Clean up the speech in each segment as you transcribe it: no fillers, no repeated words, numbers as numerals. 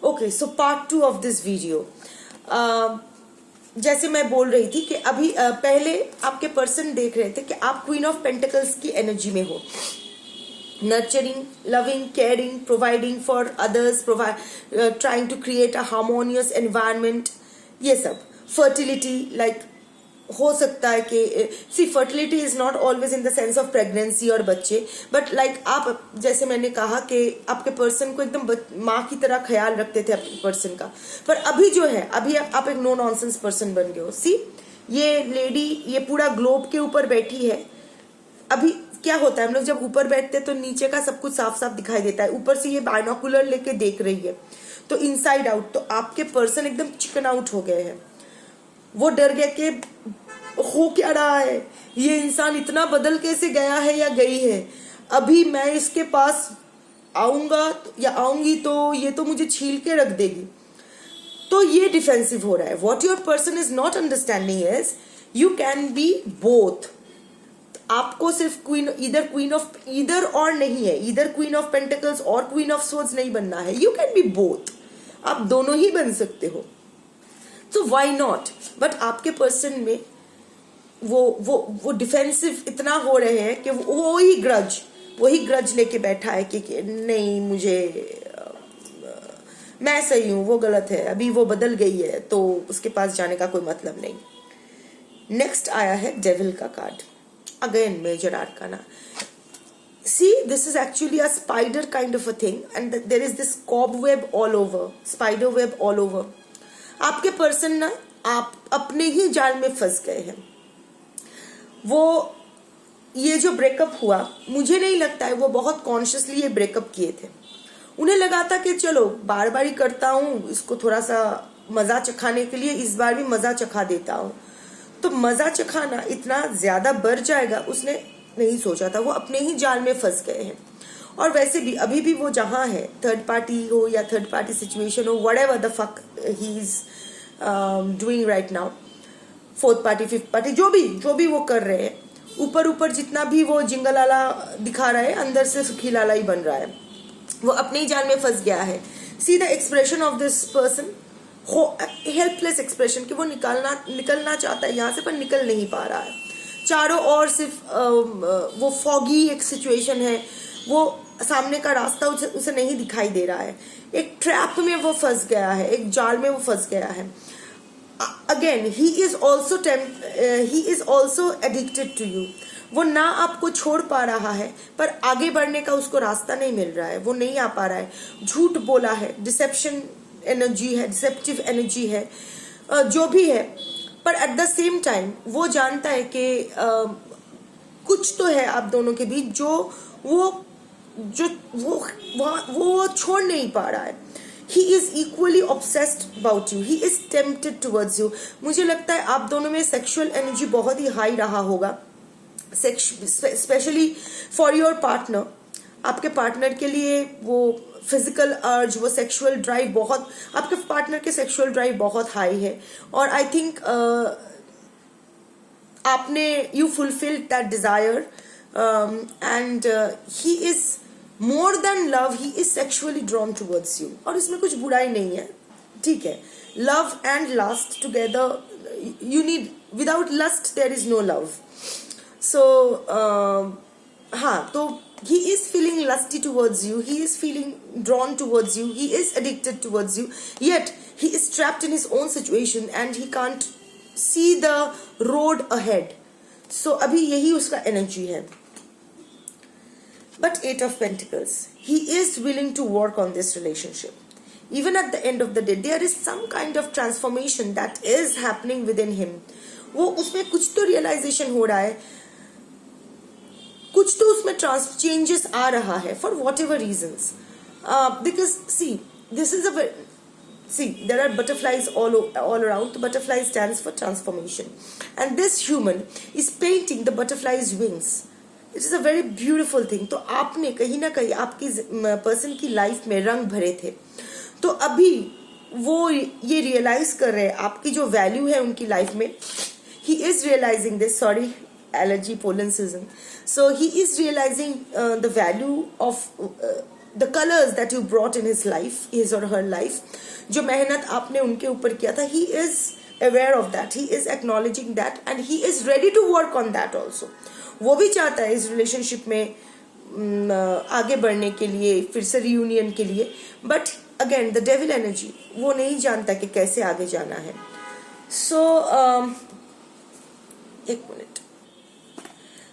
Okay, so part 2 of this video. जैसे मैं बोल रही थी कि अभी पहले आपके पर्सन देख रहे थे कि आप क्वीन ऑफ पेंटिकल्स की एनर्जी में हो, nurturing, loving, caring, providing for others, trying to create a harmonious environment, ये सब। fertility, like हो सकता है कि see fertility is not always in the sense of pregnancy और बच्चे, बट लाइक आप जैसे मैंने कहा कि आपके पर्सन को एकदम माँ की तरह ख्याल रखते थे आपके पर्सन का, पर अभी जो है अभी आप एक नो नॉनसेंस पर्सन बन गए हो। सी ये लेडी ये पूरा ग्लोब के ऊपर बैठी है। अभी क्या होता है, हम लोग जब ऊपर बैठते हैं तो नीचे का सब कुछ साफ साफ दिखाई देता है, ऊपर से ये बाइनोकुलर लेके देख रही है तो इनसाइड आउट। तो आपके पर्सन एकदम चिकन आउट हो गए हैं, वो डर गए कि हो क्या रहा है, ये इंसान इतना बदल कैसे गया है या गई है, अभी मैं इसके पास आऊंगा या आऊंगी तो ये तो मुझे छील के रख देगी। तो ये डिफेंसिव हो रहा है। What your person is not understanding is you can be both. आपको सिर्फ क्वीन ऑफ ईदर और नहीं है, ईदर क्वीन ऑफ पेंटिकल्स और क्वीन ऑफ सोर्ड्स नहीं बनना है, यू कैन बी बोथ। आप दोनों ही बन सकते हो, तो व्हाई नॉट। बट आपके पर्सन में वो डिफेंसिव इतना हो रहे हैं कि वही ग्रज लेके बैठा है कि नहीं मुझे मैं सही हूं वो गलत है, अभी वो बदल गई है तो उसके पास जाने का कोई मतलब नहीं। नेक्स्ट आया है डेविल का card, again major arcana. See, this is actually a spider kind of a thing and there is this cobweb all over, spider web all over. आपके पर्सन ना आप अपने ही जाल में फंस गए हैं। वो ये जो ब्रेकअप हुआ, मुझे नहीं लगता है वो बहुत कॉन्शियसली ये ब्रेकअप किए थे। उन्हें लगा था कि चलो बार बार ही करता हूँ, इसको थोड़ा सा मजा चखाने के लिए इस बार भी मजा चखा देता हूँ, तो मजा चखाना इतना ज्यादा बढ़ जाएगा उसने नहीं सोचा था। वो अपने ही जाल में फंस गए हैं। और वैसे भी अभी भी वो जहां है, थर्ड पार्टी हो या थर्ड पार्टी सिचुएशन हो, whatever the fuck he is doing right now, fourth party fifth party जो भी वो कर रहे हैं, ऊपर जितना भी वो जिंगलाला दिखा रहा है, अंदर से सुखी लाला ही बन रहा है। वो अपने ही जाल में फंस गया है। See the expression of this person, helpless expression कि वो निकलना चाहता है यहाँ से पर निकल नहीं पा रहा है। चारों ओर सिर्फ वो फॉगी एक सिचुएशन है, वो सामने का रास्ता उसे नहीं दिखाई दे रहा है। एक ट्रैप में वो फंस गया है, एक जाल में वो फंस गया है। Again he is also addicted to you. वो ना आपको छोड़ पा रहा है पर आगे बढ़ने का उसको रास्ता नहीं मिल रहा है, वो नहीं आ पा रहा है। झूठ बोला है, डिसेप्शन एनर्जी है, डिसेप्टिव एनर्जी है, जो भी है, पर एट द सेम टाइम वो जानता है कि कुछ तो है आप दोनों के बीच जो वो छोड़ नहीं पा रहा है। He is equally obsessed about you, he is tempted towards you. मुझे लगता है आप दोनों में सेक्सुअल एनर्जी बहुत ही हाई रहा होगा, स्पेशली फॉर योर पार्टनर। आपके पार्टनर के लिए वो फिजिकल अर्ज, वो सेक्सुअल ड्राइव बहुत, आपके पार्टनर के सेक्सुअल ड्राइव बहुत हाई है। और आई थिंक आपने you fulfilled that desire and he is more than love, he is sexually drawn towards you. और इसमें कुछ बुराई नहीं है, ठीक है। Love and lust together, you need, without lust there is no love. So हाँ, तो he is feeling lusty towards you, he is feeling drawn towards you, he is addicted towards you, yet he is trapped in his own situation and he can't see the road ahead. So अभी यही उसका energy है। But 8 of Pentacles, he is willing to work on this relationship. Even at the end of the day, there is some kind of transformation that is happening within him. वो उसमें कुछ तो realization हो रहा है, कुछ तो उसमें चेंजेस आ रहा है, for whatever reasons. Because see there are butterflies all around. Butterfly stands for transformation and this human is painting the butterflies wings. It is a very beautiful thing. तो आपने कहीं ना कहीं आपकी पर्सन की लाइफ में रंग भरे थे, तो अभी वो ये रियलाइज कर रहे हैं आपकी जो वैल्यू है उनकी लाइफ में। He is realising this, sorry allergy pollen season, so he is realizing the value of the colours that you brought in his life, his और हर लाइफ, जो मेहनत आपने उनके ऊपर किया था, he is aware of that, he is acknowledging that and he is ready to work on that also. वो भी चाहता है इस रिलेशनशिप में आगे बढ़ने के लिए, फिर से रियूनियन के लिए, but again the devil energy, वो नहीं जानता कि कैसे आगे जाना है. सो एक मिनट,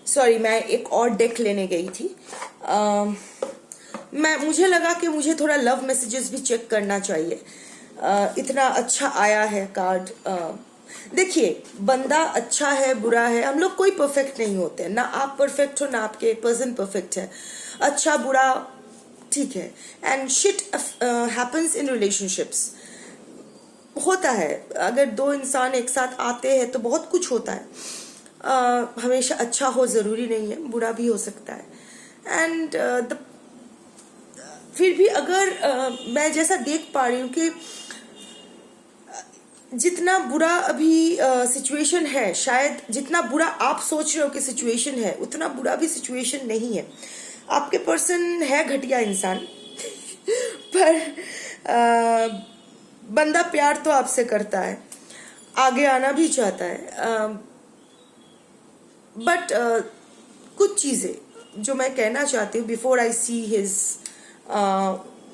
सॉरी, मैं एक और डेक लेने गई थी. मुझे लगा कि मुझे थोड़ा लव मैसेजेस भी चेक करना चाहिए. इतना अच्छा आया है कार्ड. देखिए, बंदा अच्छा है बुरा है, हम लोग कोई परफेक्ट नहीं होते, ना आप परफेक्ट हो ना आपके पर्सन परफेक्ट है. अच्छा बुरा ठीक है, and shit happens in relationships, होता है. अगर दो इंसान एक साथ आते हैं तो बहुत कुछ होता है. हमेशा अच्छा हो जरूरी नहीं है, बुरा भी हो सकता है. एंड फिर भी अगर मैं जैसा देख पा रही हूँ कि जितना बुरा अभी सिचुएशन है, शायद जितना बुरा आप सोच रहे हो कि सिचुएशन है, उतना बुरा भी सिचुएशन नहीं है. आपके पर्सन है घटिया इंसान पर बंदा प्यार तो आपसे करता है, आगे आना भी चाहता है. बट कुछ चीज़ें जो मैं कहना चाहती हूँ before I see his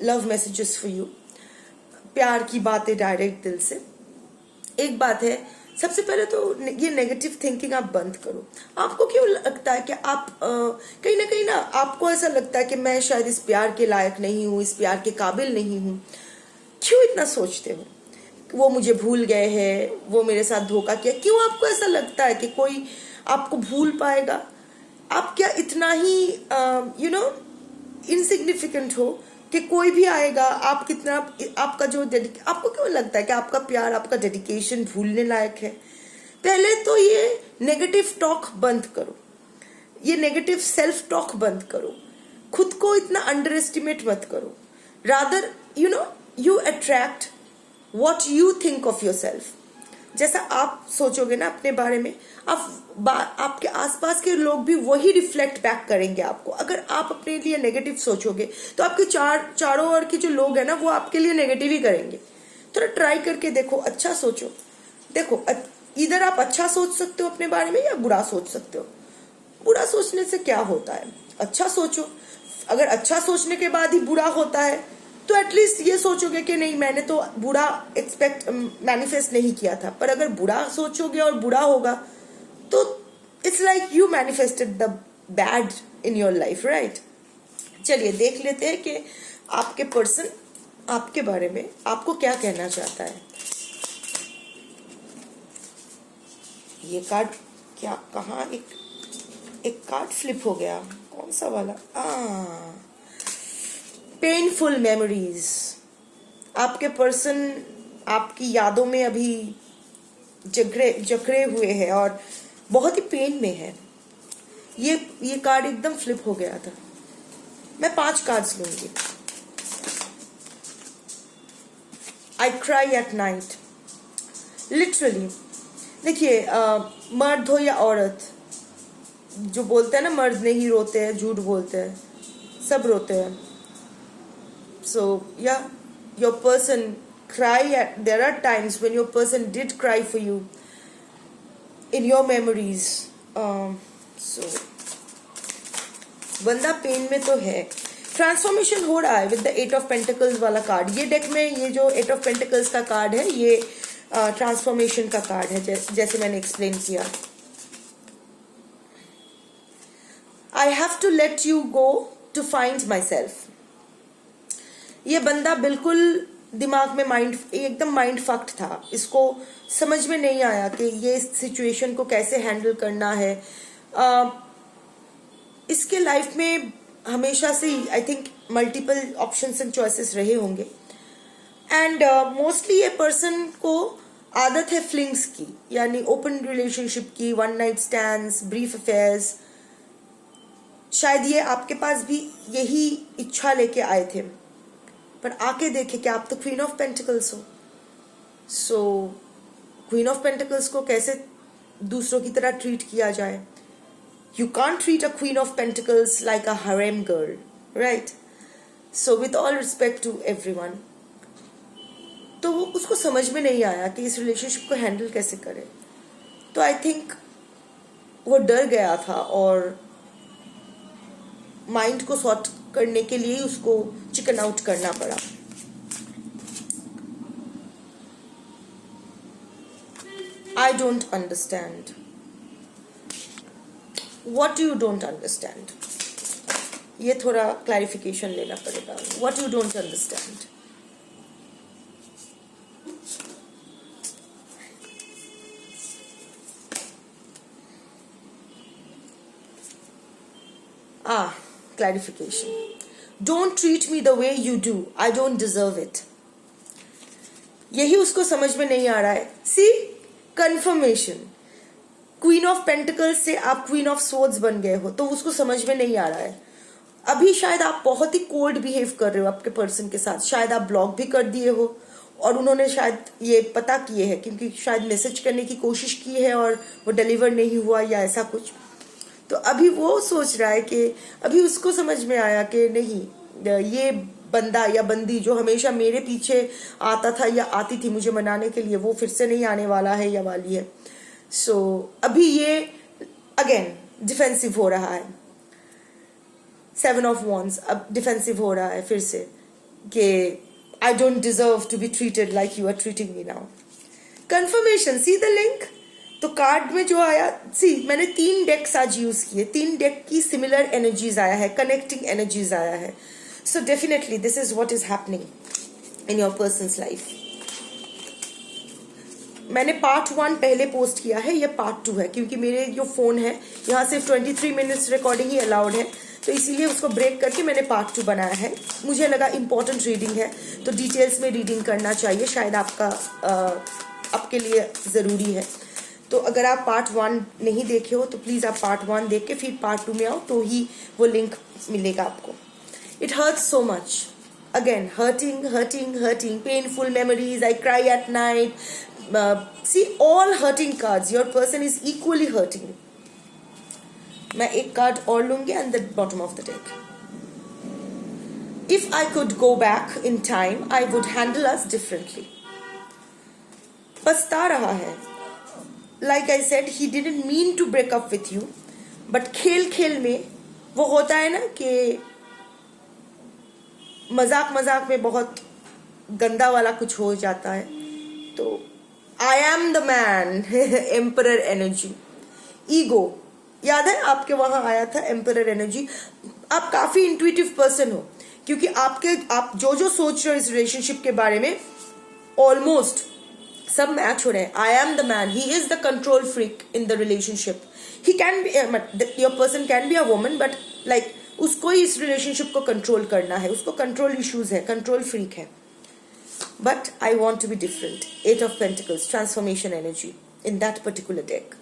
love messages for you, प्यार की बातें डायरेक्ट दिल से. एक बात है, सबसे पहले तो ये नेगेटिव थिंकिंग आप बंद करो. आपको क्यों लगता है कि आप कहीं ना आपको ऐसा लगता है कि मैं शायद इस प्यार के लायक नहीं हूँ, इस प्यार के काबिल नहीं हूँ. क्यों इतना सोचते हो? वो मुझे भूल गए हैं, वो मेरे साथ धोखा किया. क्यों आपको ऐसा लगता है कि कोई आपको भूल पाएगा? आप क्या इतना ही इनसिग्निफिकेंट हो कि कोई भी आएगा, आप कितना, आपका जो आपको क्यों लगता है कि आपका प्यार, आपका डेडिकेशन भूलने लायक है? पहले तो ये नेगेटिव टॉक बंद करो, ये नेगेटिव सेल्फ टॉक बंद करो. खुद को इतना अंडर एस्टिमेट मत करो. Rather you attract what you think of your self. जैसा आप सोचोगे ना अपने बारे में, आपके आसपास के लोग भी वही रिफ्लेक्ट बैक करेंगे आपको. अगर आप अपने लिए नेगेटिव सोचोगे तो आपके चारों ओर के जो लोग हैं ना, वो आपके लिए नेगेटिव ही करेंगे. थोड़ा ट्राई करके देखो, अच्छा सोचो. देखो, इधर आप अच्छा सोच सकते हो अपने बारे में या बुरा सोच सकते हो. बुरा सोचने से क्या होता है, अच्छा सोचो. अगर अच्छा सोचने के बाद ही बुरा होता है तो एटलीस्ट ये सोचोगे कि नहीं, मैंने तो बुरा मैनिफेस्ट नहीं किया था. पर अगर बुरा सोचोगे और बुरा होगा तो it's like you manifested the bad in your life, right? चलिए देख लेते हैं कि आपके पर्सन आपके बारे में आपको क्या कहना चाहता है. ये कार्ड क्या, कहाँ एक कार्ड फ्लिप हो गया, कौन सा वाला? Painful memories. आपके पर्सन आपकी यादों में अभी जकड़े हुए हैं और बहुत ही पेन में है. ये कार्ड एकदम फ्लिप हो गया था. मैं 5 कार्ड्स लूंगी. I cry at night. Literally देखिए, मर्द हो या औरत, जो बोलते हैं ना मर्द नहीं रोते हैं, झूठ बोलते हैं, सब रोते हैं. So yeah, your person there are times when your person did cry for you in your memories. So बंदा पेन में तो है. ट्रांसफॉर्मेशन हो रहा है विद द 8 ऑफ पेंटिकल्स वाला कार्ड. ये डेक में ये जो 8 ऑफ पेंटिकल्स का कार्ड है, ये ट्रांसफॉर्मेशन का कार्ड है, जैसे मैंने एक्सप्लेन किया. I have to let you go to find myself. ये बंदा बिल्कुल दिमाग में एकदम माइंड फक्ड था. इसको समझ में नहीं आया कि ये सिचुएशन को कैसे हैंडल करना है. इसके लाइफ में हमेशा से I think multiple options and choices रहे होंगे. एंड मोस्टली ये पर्सन को आदत है फ्लिंग्स की, यानी ओपन रिलेशनशिप की, one night stands, brief affairs. शायद ये आपके पास भी यही इच्छा लेके आए थे, पर आके देखे कि आप तो क्वीन ऑफ पेंटिकल्स हो. सो क्वीन ऑफ पेंटिकल्स को कैसे दूसरों की तरह ट्रीट किया जाए? You can't treat a queen of pentacles like a harem girl, right? So with all respect to everyone, तो वो उसको समझ में नहीं आया कि इस रिलेशनशिप को हैंडल कैसे करे। तो आई थिंक वो डर गया था और माइंड को सॉर्ट करने के लिए उसको चिकन आउट करना पड़ा। I don't understand. What you don't understand? ये थोड़ा क्लैरिफिकेशन लेना पड़ेगा. What you don't understand? Clarification. Don't treat me the way you do. I don't deserve it. यही उसको समझ में नहीं आ रहा है. See, confirmation. Queen of pentacles से आप क्वीन ऑफ सोर्ड्स बन गए हो, तो उसको समझ में नहीं आ रहा है. अभी शायद आप बहुत ही कोल्ड बिहेव कर रहे हो आपके पर्सन के साथ. शायद आप ब्लॉक भी कर दिए हो और उन्होंने शायद ये पता किए है, क्योंकि शायद मैसेज करने की कोशिश की है और वो डिलीवर नहीं हुआ या ऐसा कुछ. तो अभी वो सोच रहा है कि अभी उसको समझ में आया कि नहीं, ये बंदा या बंदी जो हमेशा मेरे पीछे आता था या आती थी मुझे मनाने के लिए, वो फिर से नहीं आने वाला है या वाली है. सो अभी ये अगेन डिफेंसिव हो रहा है. 7 ऑफ वॉन्ड्स अब डिफेंसिव हो रहा है फिर से कि I don't deserve to be treated like you are treating me now. Confirmation, see the link. तो कार्ड में जो आया, सी मैंने 3 डेक्स आज यूज किए, 3 डेक की सिमिलर एनर्जीज आया है, कनेक्टिंग एनर्जीज आया है. So definitely this is what is happening in your persons life. मैंने पार्ट 1 पहले पोस्ट किया है, ये पार्ट 2 है, क्योंकि मेरे जो फोन है यहाँ सिर्फ 23 मिनट्स रिकॉर्डिंग ही अलाउड है, तो इसीलिए उसको ब्रेक करके मैंने पार्ट 2 बनाया है. मुझे लगा इम्पोर्टेंट रीडिंग है तो डिटेल्स में रीडिंग करना चाहिए, शायद आपके लिए ज़रूरी है. तो अगर आप पार्ट 1 नहीं देखे हो तो प्लीज़ आप पार्ट 1 देख के फिर पार्ट 2 में आओ, तो ही वो लिंक मिलेगा आपको. It hurts so much. Again, hurting, painful memories. I cry at night. See, all hurting cards. Your person is equally hurting. मैं एक कार्ड और लूंगी and the bottom of the deck. If I could go back in time, I would handle us differently. पछता रहा है. Like I said, he didn't mean to break up with you, but खेल में वो होता है ना कि मजाक में बहुत गंदा वाला कुछ हो जाता है. तो आई am the man, emperor energy, ego. याद है आपके वहां आया था एम्परर एनर्जी. आप काफी इंट्यूटिव पर्सन हो, क्योंकि आप जो सोच रहे हो इस रिलेशनशिप के बारे में ऑलमोस्ट सब मैच हो रहे हैं. I am the man, he is the control freak in the relationship. He can be, your person can be a woman, but like उसको ही इस रिलेशनशिप को कंट्रोल करना है, उसको कंट्रोल इश्यूज है, कंट्रोल फ्रीक है. But I want to be different. 8 of pentacles, transformation energy in that particular deck.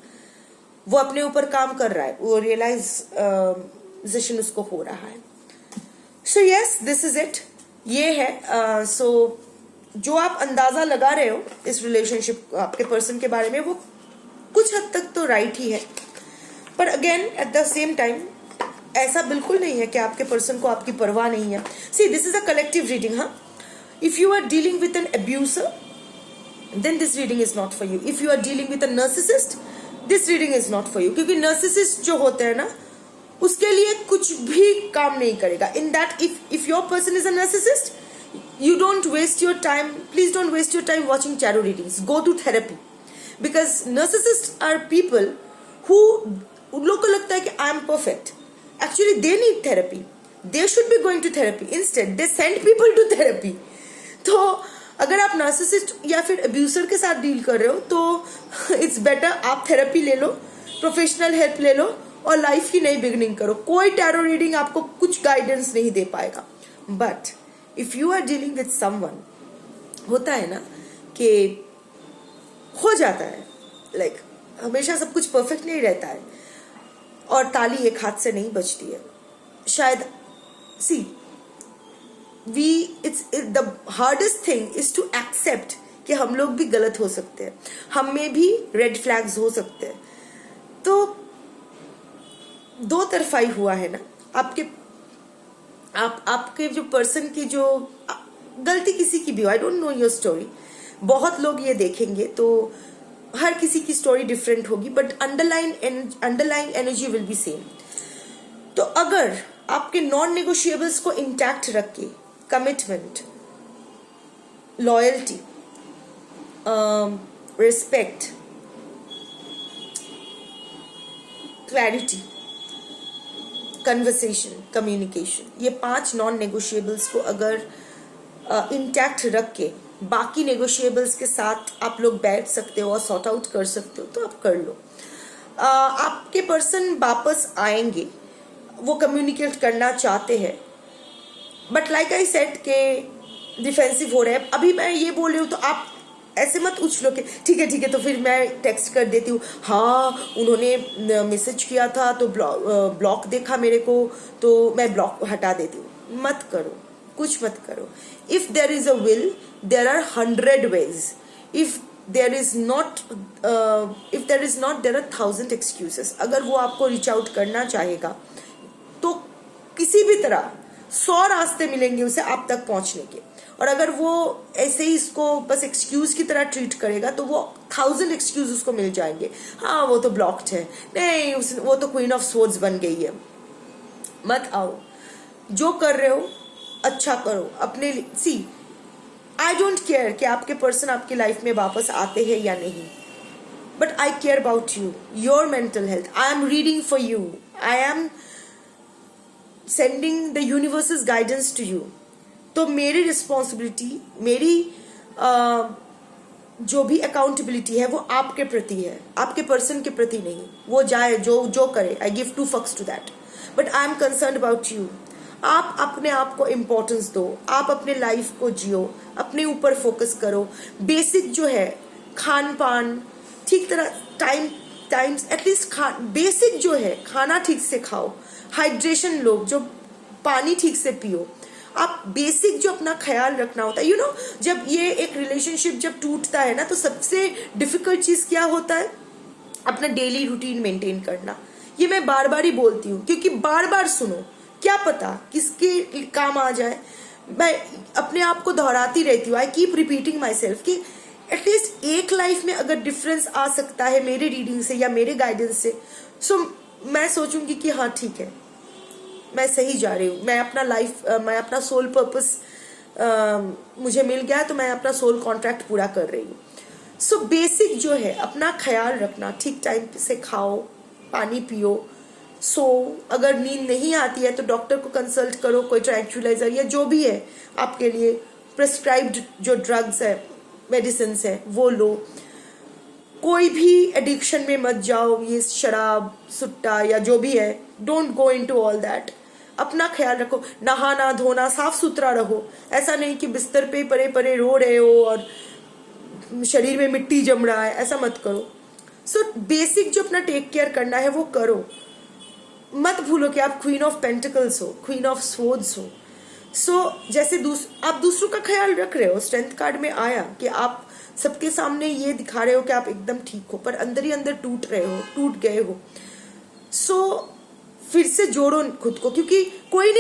वो अपने ऊपर काम कर रहा है, वो रियलाइजेशन उसको हो रहा है. So yes, this is it. ये है. सो जो आप अंदाजा लगा रहे हो इस रिलेशनशिप आपके पर्सन के बारे में, वो कुछ हद तक तो राइट ही है, पर again at the same time ऐसा बिल्कुल नहीं है कि आपके पर्सन को आपकी परवाह नहीं है. See, this is a collective reading. हाँ, if you are dealing with an abuser, then this reading is not for you. If you are dealing with a narcissist, this reading is not for you. क्योंकि narcissist जो होते हैं ना, उसके लिए कुछ भी काम नहीं करेगा. In that, if your person is a narcissist, you don't waste your time. Please don't waste your time watching tarot readings. Go to therapy, because narcissists are people who उन लोग को लगता है कि I am perfect. Actually, they need therapy. They should be going to therapy. Instead, they send people to therapy. तो अगर आप narcissist या फिर अब्यूसर के साथ डील कर रहे हो तो इट्स बेटर आप थेरेपी ले लो, प्रोफेशनल हेल्प ले लो और लाइफ की नई बिगनिंग करो. कोई टैरो रीडिंग आपको कुछ गाइडेंस नहीं दे पाएगा. But if you are dealing with someone, होता है ना कि हो जाता है, लाइक हमेशा सब कुछ परफेक्ट नहीं रहता है और ताली एक हाथ से नहीं बजती है. शायद सी it's the hardest thing is to accept कि हम लोग भी गलत हो सकते हैं, हम में भी रेड फ्लैग्स हो सकते हैं. तो दो तरफा ही हुआ है ना. आपके आपके जो पर्सन की जो गलती किसी की भी हो, I don't know your story, बहुत लोग ये देखेंगे तो हर किसी की स्टोरी डिफरेंट होगी, but underline energy will be same. तो अगर आपके नॉन नेगोशिएबल्स को इंटैक्ट रख के commitment, loyalty, respect, clarity, conversation, communication, ये 5 नॉन नेगोशिएबल्स को अगर इंटैक्ट रख के बाकी नेगोशिएबल्स के साथ आप लोग बैठ सकते हो और सॉर्ट आउट कर सकते हो तो आप कर लो। आपके पर्सन वापस आएंगे, वो कम्युनिकेट करना चाहते हैं, बट लाइक आई सेड के डिफेंसिव हो रहे हैं। अभी मैं ये बोल रही हूँ तो आप ऐसे मत उछलो कि ठीक है तो फिर मैं टेक्स्ट कर देती हूँ, हाँ उन्होंने मैसेज किया था तो ब्लॉक देखा मेरे को तो मैं ब्लॉक हटा देती हूँ। मत करो, कुछ मत करो। If there is a will there are 100 ways. If there is not there are 1000 excuses. अगर वो आपको रीच आउट करना चाहेगा तो किसी भी तरह 100 रास्ते मिलेंगे उसे आप तक पहुंचने के। और अगर वो ऐसे ही इसको बस एक्सक्यूज की तरह ट्रीट करेगा तो वो 1000 एक्सक्यूज उसको मिल जाएंगे। हाँ वो तो ब्लॉक्ड है, नहीं वो तो क्वीन ऑफ स्वॉर्ड्स बन गई है। मत आओ, जो कर रहे हो अच्छा करो अपने लिए। सी आई डोंट केयर कि आपके पर्सन आपकी लाइफ में वापस आते हैं या नहीं, but I care about you, your mental health. I am reading for you, I am sending the universe's guidance to you. तो मेरी रिस्पॉन्सिबिलिटी, मेरी जो भी अकाउंटेबिलिटी है वो आपके प्रति है, आपके पर्सन के प्रति नहीं। वो जाए जो करे, I give 2 fucks to that, but I am concern about you. आप अपने आप को इम्पोर्टेंस दो, आप अपने लाइफ को जियो, अपने ऊपर फोकस करो। बेसिक जो है खान पान ठीक तरह टाइम्स एटलीस्ट बेसिक जो है खाना ठीक से खाओ, हाइड्रेशन लो, जो पानी ठीक से पियो। आप बेसिक जो अपना ख्याल रखना होता है, यू नो जब ये एक रिलेशनशिप जब टूटता है ना तो सबसे डिफिकल्ट चीज क्या होता है, अपना डेली रूटीन मेंटेन करना। ये मैं बार बार ही बोलती हूँ क्योंकि बार बार सुनो, क्या पता किसके काम आ जाए। मैं अपने आप को दोहराती रहती हूँ, I keep repeating my self कि एटलीस्ट एक लाइफ में अगर डिफरेंस आ सकता है मेरे रीडिंग से या मेरे गाइडेंस से, सो मैं सोचूंगी कि हाँ ठीक है, मैं सही जा रही हूँ, मैं अपना सोल पर्पस मुझे मिल गया है तो मैं अपना सोल कॉन्ट्रैक्ट पूरा कर रही हूँ। सो बेसिक जो है अपना ख्याल रखना, ठीक टाइम से खाओ, पानी पियो, सो अगर नींद नहीं आती है तो डॉक्टर को कंसल्ट करो, कोई ट्रैंक्विलाइजर या जो भी है आपके लिए प्रिस्क्राइब्ड जो ड्रग्स है, मेडिसिन है वो लो। कोई भी एडिक्शन में मत जाओ, ये शराब सुट्टा या जो भी है, don't go into all that. अपना ख्याल रखो, नहाना धोना, साफ सुथरा रहो। ऐसा नहीं कि बिस्तर पे परे परे रो रहे हो और शरीर में मिट्टी जम रहा है, ऐसा मत करो। सो बेसिक जो अपना टेक केयर करना है वो करो। मत भूलो कि आप क्वीन ऑफ पेंटिकल्स हो, क्वीन ऑफ स्वॉर्ड्स हो। सो जैसे आप दूसरों का ख्याल रख रहे हो, स्ट्रेंथ कार्ड में आया कि आप सबके सामने ये दिखा रहे हो कि आप एकदम ठीक हो, पर अंदर ही अंदर टूट रहे हो, टूट गए हो। सो फिर से जोड़ो खुद को, क्योंकि कोई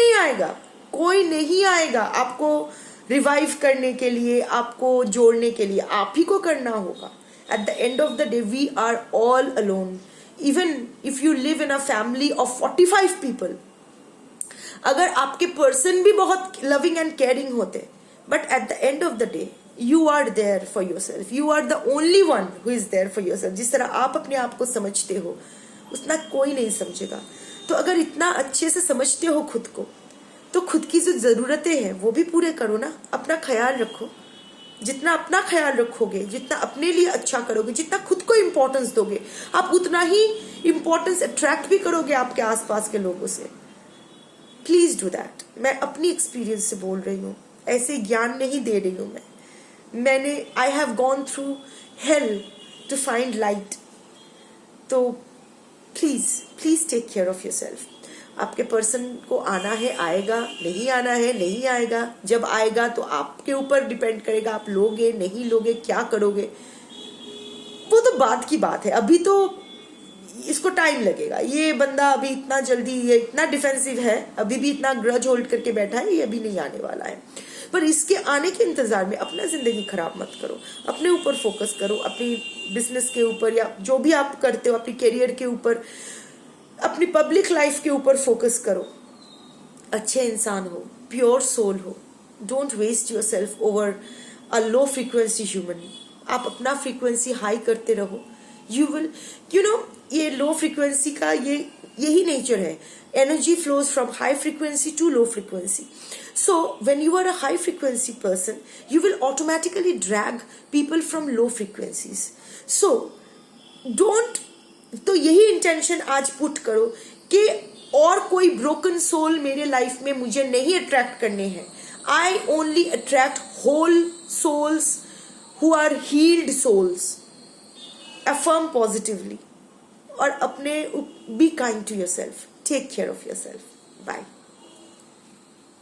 नहीं आएगा आपको रिवाइव करने के लिए, आपको जोड़ने के लिए, आप ही को करना होगा। At the end of the day we are all alone. Even if you live in a family of 45 people, अगर आपके पर्सन भी बहुत लविंग एंड केयरिंग होते, but at the end of the day you are there for yourself, you are the only one who is there for yourself. जिस तरह आप अपने आप को समझते हो उतना कोई नहीं समझेगा। तो अगर इतना अच्छे से समझते हो खुद को, तो खुद की जो जरूरतें हैं वो भी पूरे करो ना। अपना ख्याल रखो, जितना अपना ख्याल रखोगे, जितना अपने लिए अच्छा करोगे, जितना खुद को इम्पोर्टेंस दोगे, आप उतना ही इम्पोर्टेंस अट्रैक्ट भी करोगे आपके आसपास के लोगों से। Please do that. मैं अपनी एक्सपीरियंस से बोल रही हूँ, ऐसे ज्ञान नहीं दे रही हूँ मैंने I have gone through hell to find light. तो please take care of yourself. आपके पर्सन को आना है आएगा, नहीं आना है नहीं आएगा। जब आएगा तो आपके ऊपर डिपेंड करेगा, आप लोगे नहीं लोगे, क्या करोगे, वो तो बात की बात है। अभी तो इसको टाइम लगेगा, ये बंदा अभी इतना जल्दी, ये इतना डिफेंसिव है, अभी भी इतना ग्रज होल्ड करके बैठा है, ये अभी नहीं आने वाला है। पर इसके आने के इंतजार में अपना जिंदगी खराब मत करो, अपने ऊपर फोकस करो, अपनी बिजनेस के ऊपर या जो भी आप करते हो, अपनी करियर के ऊपर, अपनी पब्लिक लाइफ के ऊपर फोकस करो। अच्छे इंसान हो, प्योर सोल हो, don't waste yourself over a low frequency human. आप अपना फ्रीक्वेंसी हाई करते रहो, यू विल, यू नो, ये लो फ्रीक्वेंसी का यही नेचर है। Energy flows from high frequency to low frequency. So when you are a high frequency person, you will automatically drag people from low frequencies. So don't, तो यही intention आज put करो कि और कोई ब्रोकन सोल मेरे life में मुझे नहीं अट्रैक्ट करने हैं। I only attract whole souls who are healed souls. Affirm positively और अपने, be kind to yourself, take care of yourself. Bye.